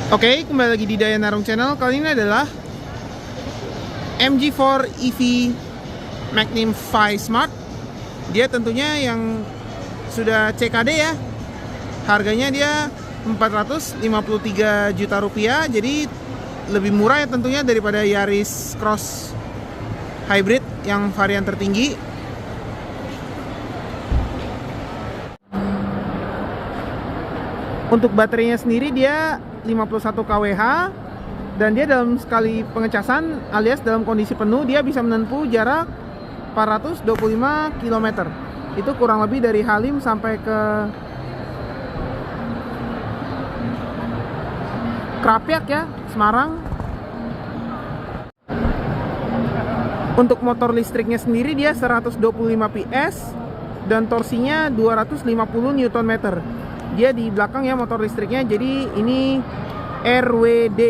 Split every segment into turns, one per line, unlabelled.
Oke, kembali lagi di Daya Narung Channel. Kali ini adalah MG4 EV Magnum 5 Smart. Dia tentunya yang sudah CKD ya. Harganya dia 453 juta rupiah. Jadi lebih murah ya tentunya daripada Yaris Cross Hybrid yang varian tertinggi. Untuk baterainya sendiri dia 51 kWh dan dia dalam sekali pengecasan alias dalam kondisi penuh dia bisa menempuh jarak 425 km. Itu kurang lebih dari Halim sampai ke Krapyak ya, Semarang. Untuk motor listriknya sendiri dia 125 PS dan torsinya 250 Nm. Dia di belakang ya motor listriknya, jadi ini RWD.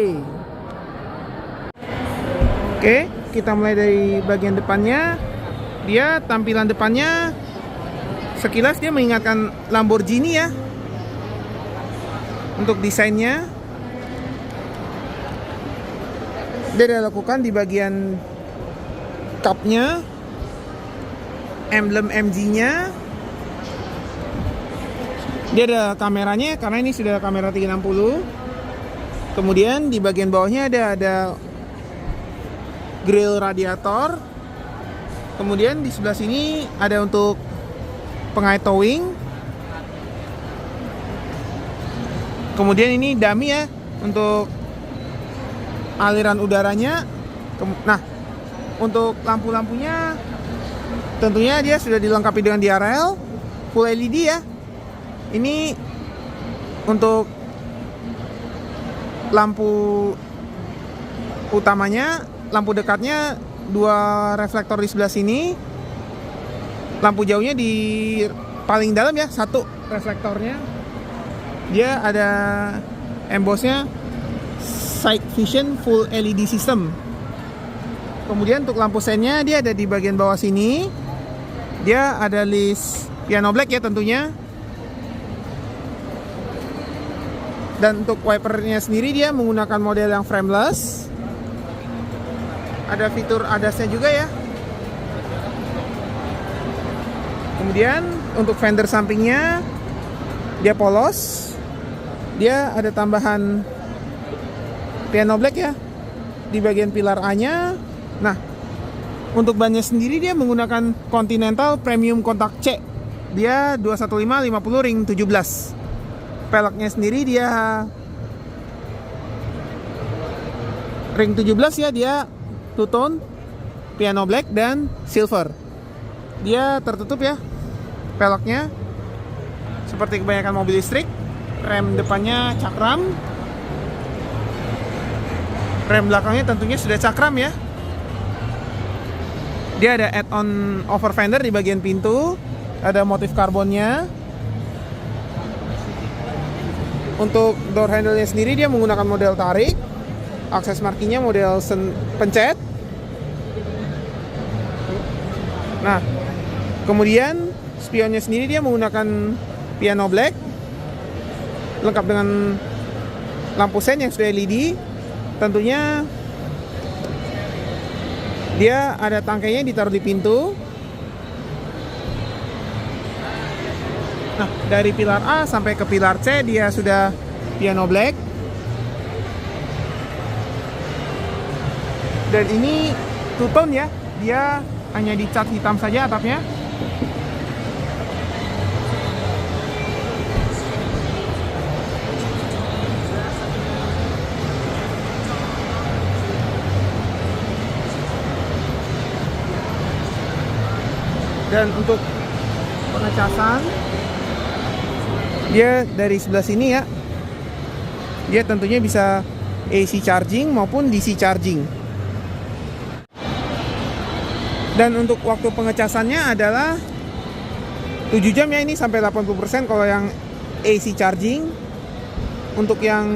Oke, kita mulai dari bagian depannya. Dia tampilan depannya sekilas dia mengingatkan Lamborghini ya. Untuk desainnya dia dilakukan di bagian cupnya, emblem MG-nya. Dia ada kameranya karena ini sudah kamera 360. Kemudian di bagian bawahnya ada grill radiator. Kemudian di sebelah sini ada untuk pengait towing. Kemudian ini dummy ya untuk aliran udaranya. Nah, untuk lampu-lampunya tentunya dia sudah dilengkapi dengan DRL full LED ya. Ini untuk lampu utamanya, lampu dekatnya dua reflektor di sebelah sini. Lampu jauhnya di paling dalam ya, satu reflektornya. Dia ada embossnya Sight Vision Full LED System. Kemudian untuk lampu sennya dia ada di bagian bawah sini. Dia ada list piano black ya tentunya. Dan untuk wipernya sendiri dia menggunakan model yang frameless. Ada fitur ADAS-nya juga ya. Kemudian untuk fender sampingnya dia polos. Dia ada tambahan piano black ya di bagian pilar A-nya. Nah, untuk bannya sendiri dia menggunakan Continental Premium Kontak C. Dia 215 50 ring 17. Peleknya sendiri dia ring 17 ya, dia two tone, piano black dan silver. Dia tertutup ya peleknya seperti kebanyakan mobil listrik. Rem depannya cakram. Rem belakangnya tentunya sudah cakram ya. Dia ada add-on over fender di bagian pintu. Ada motif karbonnya. Untuk door handle-nya sendiri dia menggunakan model tarik. Akses markingnya model pencet. Nah, kemudian spionnya sendiri dia menggunakan piano black, lengkap dengan lampu sen yang sudah LED. Tentunya dia ada tangkainya ditaruh di pintu. Nah, dari pilar A sampai ke pilar C dia sudah piano black. Dan ini two tone ya. Dia hanya dicat hitam saja atapnya. Dan untuk pengecasan dia dari sebelah sini ya. Dia tentunya bisa AC charging maupun DC charging. Dan untuk waktu pengecasannya adalah 7 jam ya, ini sampai 80% kalau yang AC charging. Untuk yang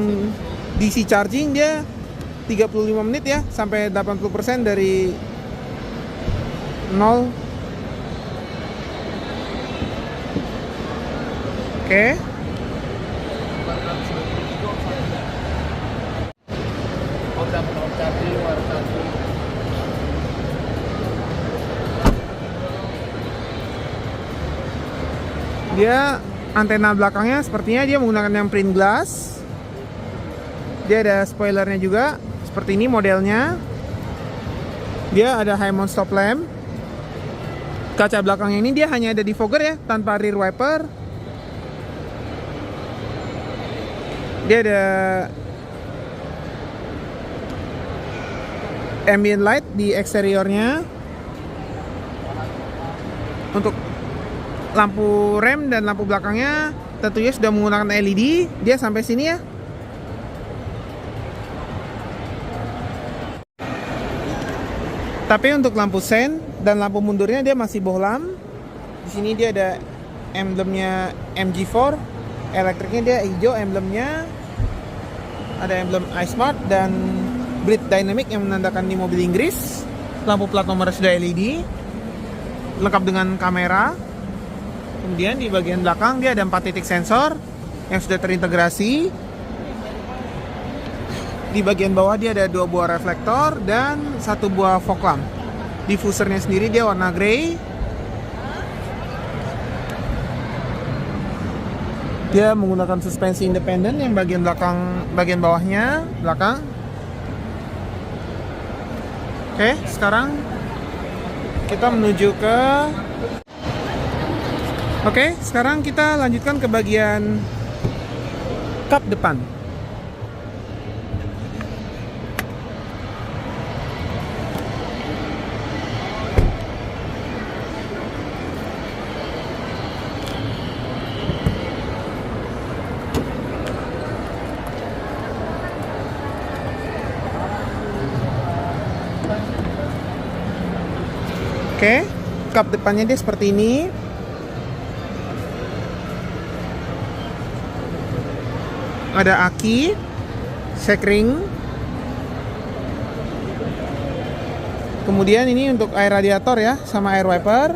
DC charging dia 35 menit ya, sampai 80% dari 0. Oke. Dia antena belakangnya sepertinya dia menggunakan yang print glass. Dia ada spoilernya juga, seperti ini modelnya. Dia ada high mount stop lamp. Kaca belakangnya ini dia hanya ada defogger ya, tanpa rear wiper. Dia ada ambient light di eksteriornya. Untuk lampu rem dan lampu belakangnya tentunya sudah menggunakan LED. Dia sampai sini ya. Tapi untuk lampu sen dan lampu mundurnya dia masih bohlam. Di sini dia ada emblemnya MG4. Elektriknya dia hijau emblemnya. Ada emblem iSmart dan Brit Dynamic yang menandakan di mobil Inggris. Lampu plat nomor sudah LED. Lengkap dengan kamera. Kemudian di bagian belakang dia ada 4 titik sensor yang sudah terintegrasi. Di bagian bawah dia ada 2 buah reflektor dan 1 buah fog lamp. Diffusernya sendiri dia warna grey. Dia menggunakan suspensi independen yang bagian belakang, bagian bawahnya belakang. Oke, sekarang kita menuju ke sekarang kita lanjutkan ke bagian kap depan. Oke, kap depannya dia seperti ini. Ada aki, shake ring. Kemudian ini untuk air radiator ya, sama air wiper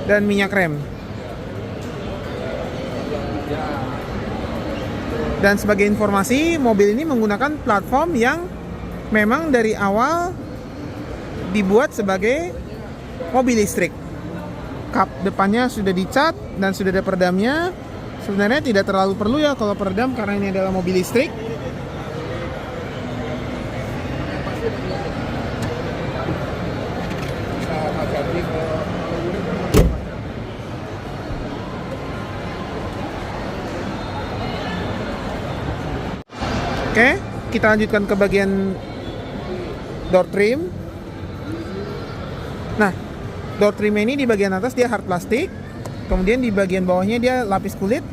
dan minyak rem. Dan sebagai informasi, mobil ini menggunakan platform yang memang dari awal dibuat sebagai mobil listrik. Kap depannya sudah dicat dan sudah ada peredamnya. Sebenarnya tidak terlalu perlu ya kalau peredam karena ini adalah mobil listrik. Oke, kita lanjutkan ke bagian door trim. Nah, door trim ini di bagian atas dia hard plastik. Kemudian di bagian bawahnya dia lapis kulit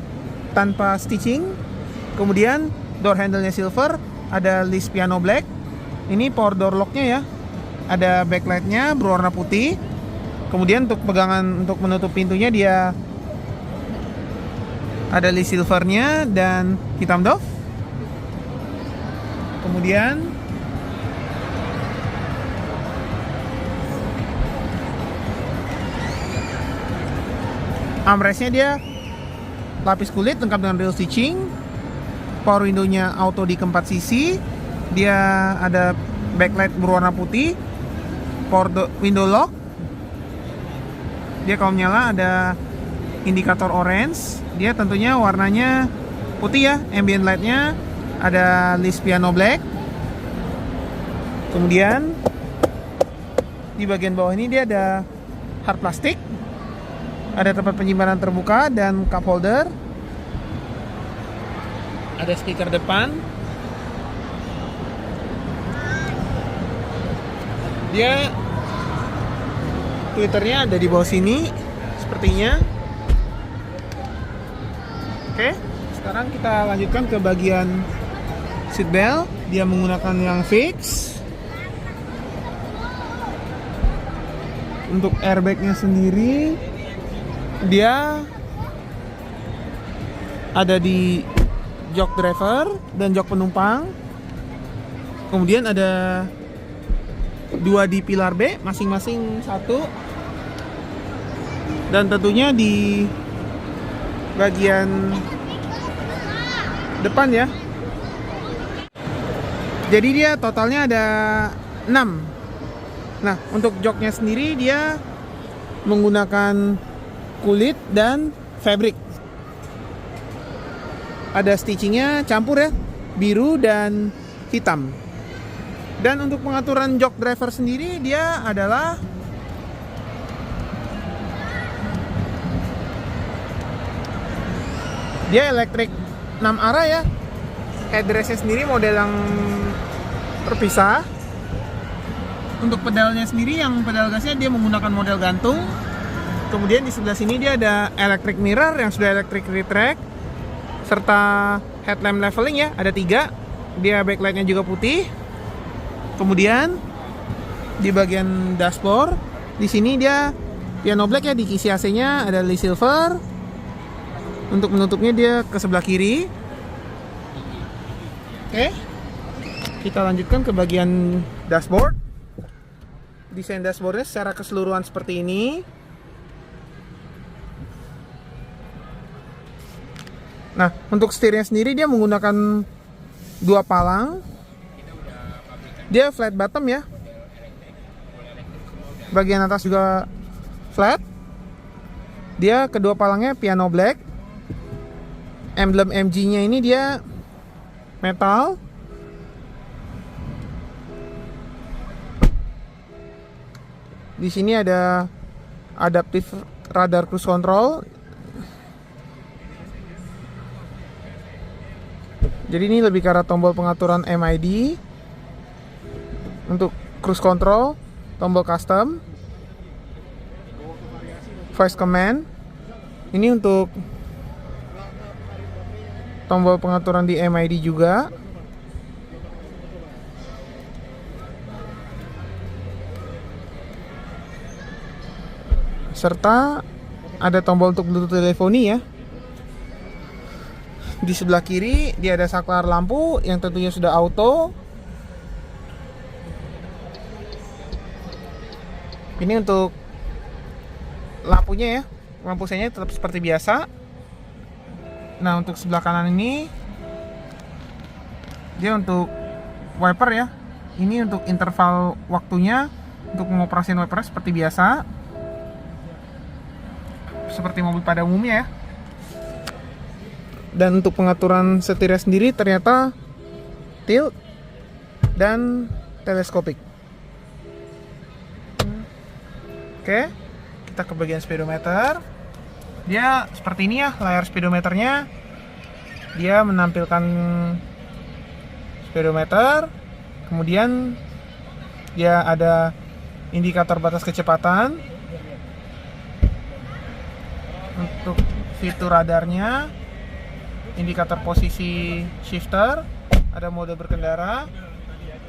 tanpa stitching. Kemudian door handle-nya silver, ada list piano black. Ini power door lock-nya ya. Ada backlight-nya berwarna putih. Kemudian untuk pegangan untuk menutup pintunya dia ada list silvernya dan hitam doff. Kemudian armrestnya dia lapis kulit lengkap dengan real stitching. Power window-nya auto di keempat sisi. Dia ada backlight berwarna putih. Power window lock. Dia kalau menyala ada indikator orange. Dia tentunya warnanya putih ya. Ambient light-nya ada list piano black. Kemudian di bagian bawah ini dia ada hard plastik. Ada tempat penyimpanan terbuka dan cup holder. Ada speaker depan. Dia tweeternya ada di bawah sini sepertinya. Oke, sekarang kita lanjutkan ke bagian seat belt. Dia menggunakan yang fix. Untuk airbagnya sendiri dia ada di jok driver dan jok penumpang. Kemudian ada 2 di pilar B, masing-masing 1. Dan tentunya di bagian depan ya. Jadi dia totalnya ada 6. Nah, untuk joknya sendiri dia menggunakan kulit dan fabric. Ada stitchingnya campur ya, biru dan hitam. Dan untuk pengaturan jok driver sendiri, dia adalah dia elektrik 6 arah ya. Headrestnya sendiri model yang terpisah. Untuk pedalnya sendiri, yang pedal gasnya dia menggunakan model gantung. Kemudian di sebelah sini dia ada electric mirror yang sudah electric retract, serta headlamp leveling ya, ada 3. Dia backlightnya juga putih. Kemudian di bagian dashboard, di sini dia piano black ya, di kisi AC-nya ada Lee Silver. Untuk menutupnya dia ke sebelah kiri. Oke, kita lanjutkan ke bagian dashboard. Desain dashboardnya secara keseluruhan seperti ini. Nah, untuk setirnya sendiri dia menggunakan 2 palang. Dia flat bottom ya. Bagian atas juga flat. Dia kedua palangnya piano black. Emblem MG-nya ini dia metal. Di sini ada adaptive radar cruise control. Jadi ini lebih ke arah tombol pengaturan MID. Untuk cruise control, tombol custom, voice command. Ini untuk tombol pengaturan di MID juga. Serta ada tombol untuk Bluetooth teleponi ya. Di sebelah kiri dia ada saklar lampu yang tentunya sudah auto. Ini untuk lampunya ya, lampu senya tetap seperti biasa. Nah, untuk sebelah kanan ini dia untuk wiper ya. Ini untuk interval waktunya untuk mengoperasikan wiper seperti biasa, seperti mobil pada umumnya ya. Dan untuk pengaturan setirnya sendiri ternyata tilt dan teleskopik. Oke, kita ke bagian speedometer. Dia seperti ini ya, layar speedometernya. Dia menampilkan speedometer. Kemudian dia ada indikator batas kecepatan. Untuk fitur radarnya, indikator posisi shifter, ada mode berkendara,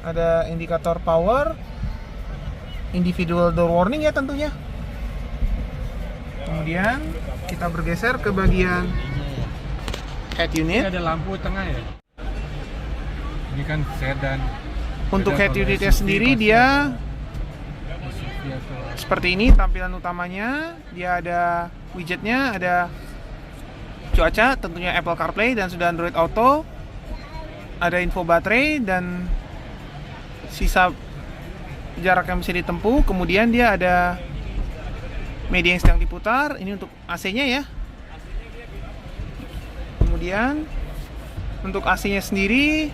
ada indikator power, individual door warning ya tentunya. Kemudian kita bergeser ke bagian head unit.
Ini ada lampu tengah ya. Ini kan sedan.
Untuk head unitnya sendiri dia seperti ini tampilan utamanya. Dia ada widgetnya, ada cuaca, tentunya Apple CarPlay dan sudah Android Auto. Ada info baterai dan sisa jarak yang bisa ditempuh. Kemudian dia ada media yang sedang diputar. Ini untuk AC-nya ya. Kemudian untuk AC-nya sendiri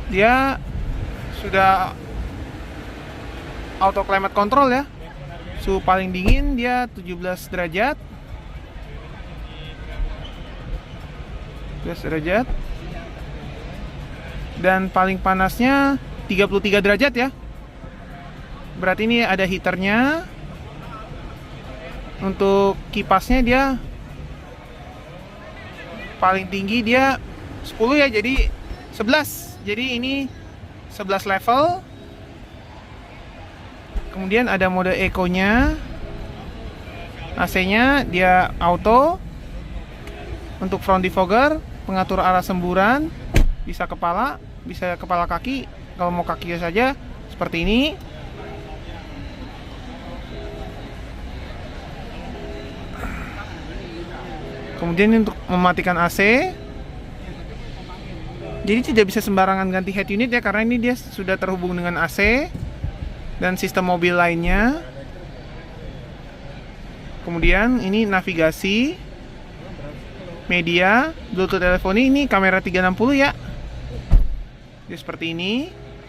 dia sudah auto climate control ya. Suhu paling dingin dia 17 derajat. 17 derajat. Dan paling panasnya 33 derajat ya. Berarti ini ada heaternya. Untuk kipasnya dia paling tinggi dia 10 ya, jadi 11. Jadi ini 11 level. Kemudian ada mode eco-nya. AC-nya dia auto. Untuk front defogger, pengatur arah semburan, bisa kepala, bisa kepala kaki. Kalau mau kaki saja seperti ini. Kemudian untuk mematikan AC, jadi tidak bisa sembarangan ganti head unit ya, karena ini dia sudah terhubung dengan AC dan sistem mobil lainnya. Kemudian ini navigasi, media, Bluetooth teleponi, ini kamera 360 ya. Jadi seperti ini.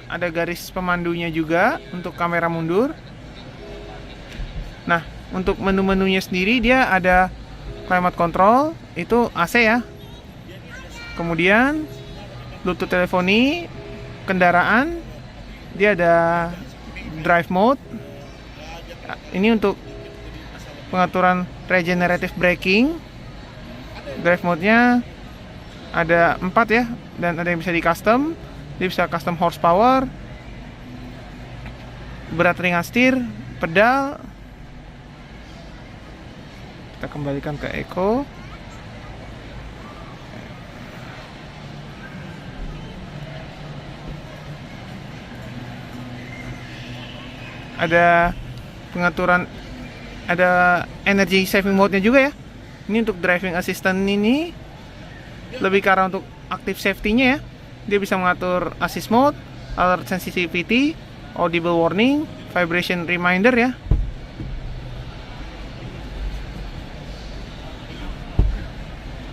Ada garis pemandunya juga untuk kamera mundur. Nah, untuk menu-menunya sendiri dia ada climate control, itu AC ya. Kemudian Bluetooth teleponi, kendaraan, dia ada drive mode. Ini untuk pengaturan regenerative braking. Drive mode-nya ada 4 ya, dan ada yang bisa di custom. Dia bisa custom horsepower, berat ringan setir, pedal. Kita kembalikan ke Eco. Ada pengaturan, ada energy saving mode-nya juga ya. Ini untuk driving assistant, ini lebih ke arah untuk active safety-nya ya. Dia bisa mengatur assist mode, alert sensitivity, audible warning, vibration reminder ya.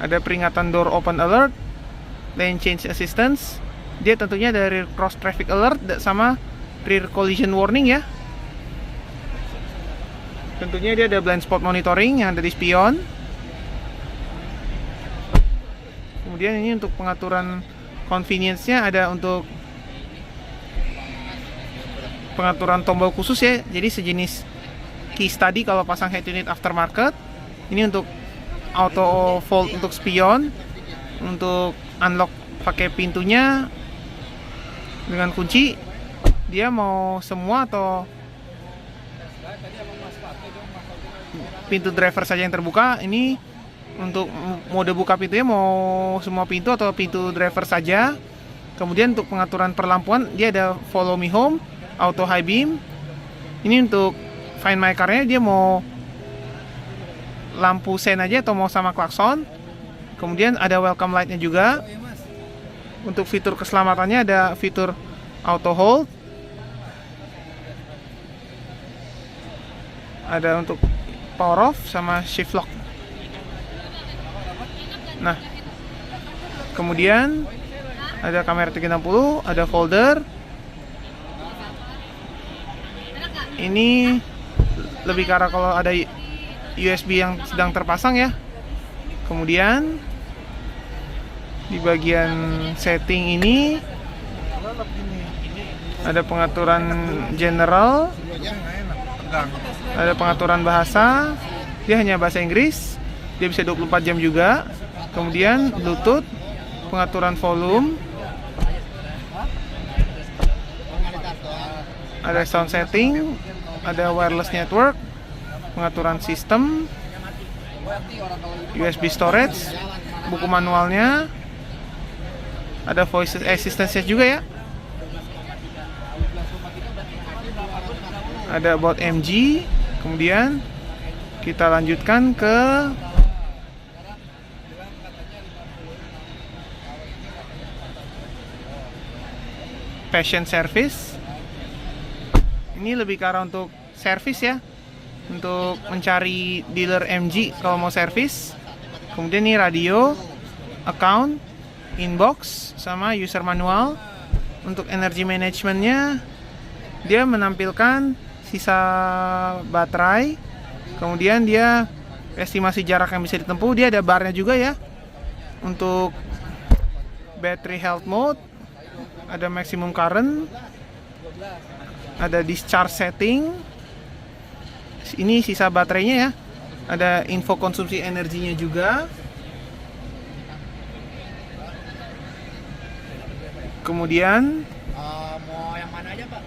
Ada peringatan door open alert, lane change assistance. Dia tentunya ada rear cross traffic alert sama rear collision warning ya. Tentunya dia ada blind spot monitoring yang ada di spion. Kemudian ini untuk pengaturan convenience-nya ada untuk pengaturan tombol khusus ya. Jadi sejenis key study kalau pasang head unit aftermarket. Ini untuk auto fold untuk spion, untuk unlock pakai pintunya dengan kunci. Dia mau semua atau pintu driver saja yang terbuka. Ini untuk mode buka pintunya mau semua pintu atau pintu driver saja. Kemudian untuk pengaturan perlampuan dia ada follow me home, auto high beam. Ini untuk find my car-nya dia mau lampu sen aja atau mau sama klakson. Kemudian ada welcome light-nya juga. Untuk fitur keselamatannya ada fitur auto hold. Ada untuk power off sama shift lock. Nah, kemudian ada kamera 360, ada folder. Ini lebih ke arah kalau ada USB yang sedang terpasang ya. Kemudian di bagian setting ini ada pengaturan general, ada pengaturan bahasa. Dia hanya bahasa Inggris. Dia bisa 24 jam juga. Kemudian Bluetooth, pengaturan volume, ada sound setting, ada wireless network, pengaturan sistem, USB storage, buku manualnya, ada voice assistance juga ya. Ada about MG. Kemudian kita lanjutkan ke Passion Service. Ini lebih ke arah untuk service ya, untuk mencari dealer MG kalau mau service. Kemudian ini radio, account, inbox, sama user manual. Untuk energy managementnya dia menampilkan sisa baterai. Kemudian dia estimasi jarak yang bisa ditempuh. Dia ada barnya juga ya. Untuk battery health mode, ada maximum current, ada discharge setting. Ini sisa baterainya ya. Ada info konsumsi energinya juga. Kemudian
mau yang mana aja Pak?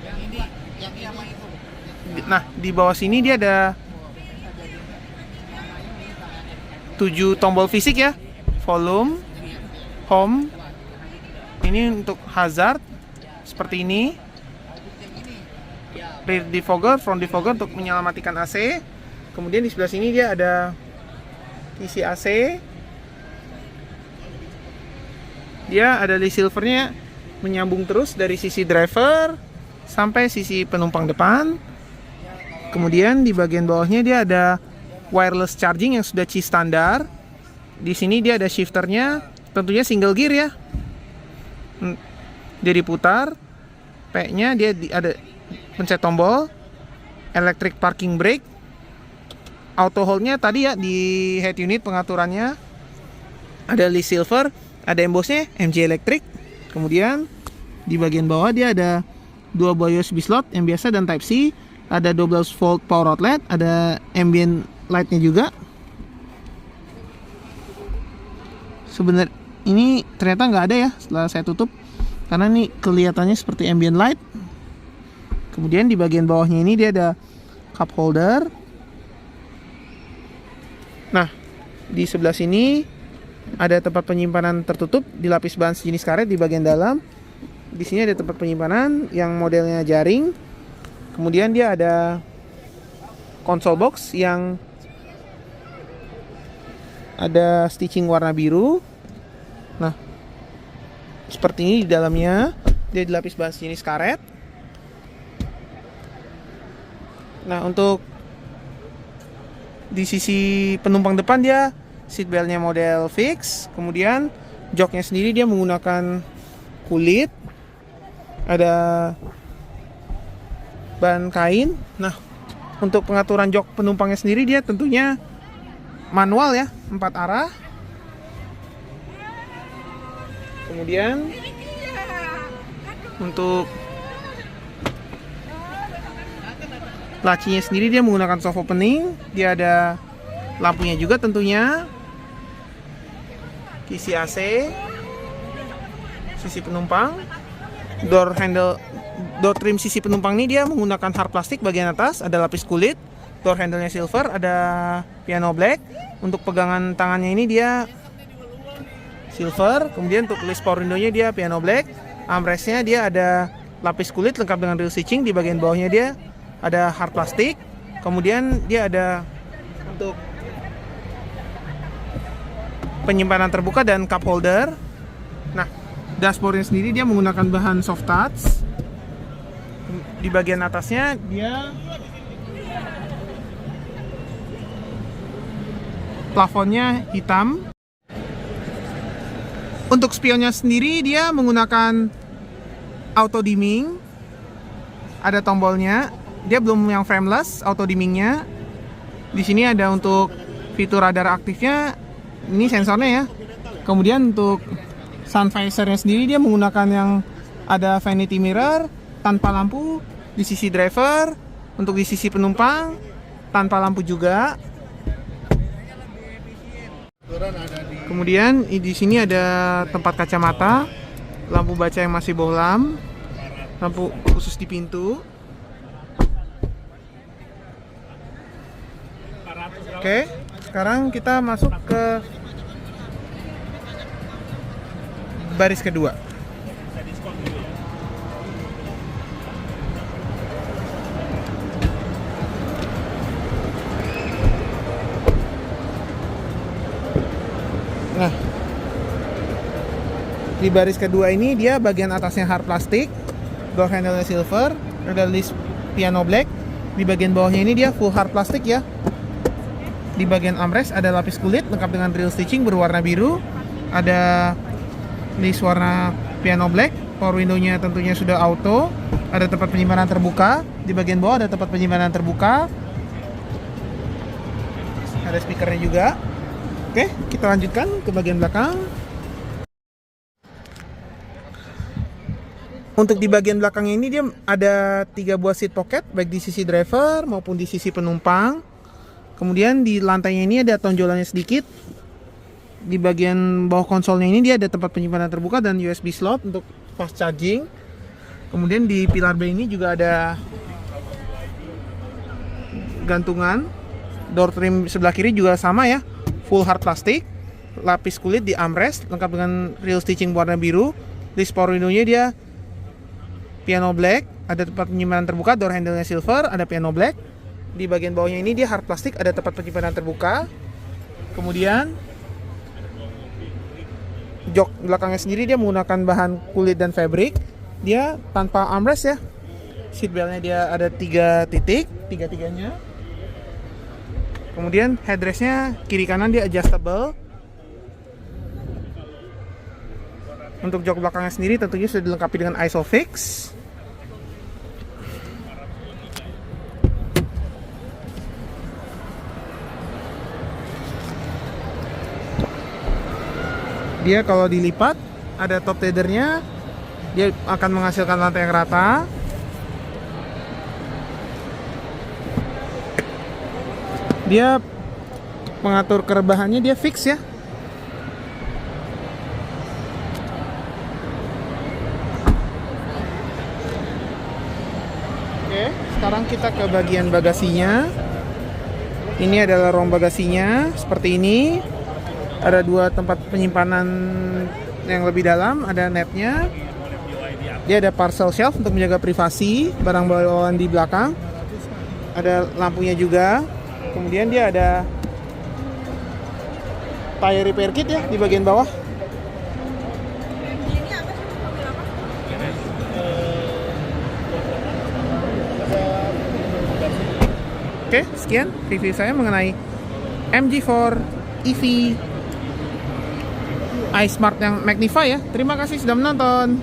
Yang ini, yang itu.
nah, di bawah sini dia ada 7 tombol fisik ya. Volume, home. Ini untuk hazard seperti ini. Rear defogger, front defogger untuk menyelamatkan AC. Kemudian di sebelah sini dia ada isi AC. Dia ada di silvernya, menyambung terus dari sisi driver sampai sisi penumpang depan. Kemudian di bagian bawahnya dia ada wireless charging yang sudah C standar. Di sini dia ada shifternya, tentunya single gear ya. Dia diputar, P-nya dia ada pencet tombol, electric parking brake, auto hold-nya tadi ya di head unit pengaturannya ada list silver, ada embossnya MG Electric. Kemudian di bagian bawah dia ada dua buah USB slot yang biasa dan Type C, ada 12 volt power outlet, ada ambient light-nya juga. Sebenarnya ini ternyata nggak ada ya setelah saya tutup, karena ini kelihatannya seperti ambient light. Kemudian di bagian bawahnya ini dia ada cup holder. Nah, di sebelah sini ada tempat penyimpanan tertutup dilapis bahan sejenis karet di bagian dalam. Di sini ada tempat penyimpanan yang modelnya jaring. Kemudian dia ada console box yang ada stitching warna biru. Nah, seperti ini di dalamnya. Dia dilapis bahan sejenis karet. Nah, untuk di sisi penumpang depan dia seat beltnya model fix. Kemudian joknya sendiri dia menggunakan kulit. Ada bahan kain. Nah, untuk pengaturan jok penumpangnya sendiri dia tentunya manual ya, 4 arah. Kemudian untuk lacinya sendiri dia menggunakan soft opening. Dia ada lampunya juga tentunya. Kisi AC. Sisi penumpang. Door trim sisi penumpang ini dia menggunakan hard plastik bagian atas, ada lapis kulit. Door handle-nya silver, ada piano black. Untuk pegangan tangannya ini dia silver. Kemudian untuk list power window-nya dia piano black. Armrest-nya dia ada lapis kulit lengkap dengan real stitching. Di bagian bawahnya dia ada hard plastik. Kemudian dia ada untuk penyimpanan terbuka dan cup holder. Nah, dashboardnya sendiri dia menggunakan bahan soft touch. Di bagian atasnya dia plafonnya hitam. Untuk spionnya sendiri dia menggunakan auto dimming. Ada tombolnya. Dia belum yang frameless auto dimmingnya. Di sini ada untuk fitur radar aktifnya. Ini sensornya ya. Kemudian untuk sun visornya sendiri dia menggunakan yang ada vanity mirror tanpa lampu di sisi driver. Untuk di sisi penumpang tanpa lampu juga. Kemudian di sini ada tempat kacamata, lampu baca yang masih bohlam, lampu khusus di pintu. Oke, sekarang kita masuk ke baris kedua. Nah, di baris kedua ini dia bagian atasnya hard plastik, door handle silver, ada list piano black. Di bagian bawahnya ini dia full hard plastik ya. Di bagian armrest ada lapis kulit lengkap dengan real stitching berwarna biru. Ada list warna piano black. Power window-nya tentunya sudah auto. Ada tempat penyimpanan terbuka. Di bagian bawah ada tempat penyimpanan terbuka. Ada speakernya juga. Oke, kita lanjutkan ke bagian belakang. Untuk di bagian belakangnya ini dia ada 3 buah seat pocket baik di sisi driver maupun di sisi penumpang. Kemudian di lantainya ini ada tonjolannya sedikit. Di bagian bawah konsolnya ini dia ada tempat penyimpanan terbuka dan USB slot untuk fast charging. Kemudian di pilar B ini juga ada gantungan. Door trim sebelah kiri juga sama ya, full hard plastik, lapis kulit di armrest lengkap dengan real stitching warna biru. List power window-nya dia piano black, ada tempat penyimpanan terbuka, door handle-nya silver, ada piano black. Di bagian bawahnya ini dia hard plastik, ada tempat penyimpanan terbuka. Kemudian jok belakangnya sendiri dia menggunakan bahan kulit dan fabric. Dia tanpa armrest ya. Seatbeltnya dia ada 3 titik, tiga-tiganya. Kemudian headrestnya kiri kanan dia adjustable. Untuk jok belakangnya sendiri tentunya sudah dilengkapi dengan ISOFIX. Dia kalau dilipat ada top tethernya, dia akan menghasilkan lantai yang rata. Dia mengatur kerebahannya dia fix ya. Oke, sekarang kita ke bagian bagasinya. Ini adalah ruang bagasinya seperti ini. Ada 2 tempat penyimpanan yang lebih dalam, ada netnya. Dia ada parcel shelf untuk menjaga privasi barang bawaan di belakang. Ada lampunya juga. Kemudian dia ada tire repair kit ya di bagian bawah. Oke, sekian review saya mengenai MG4 EV iSmart yang Magnify ya. Terima kasih sudah menonton.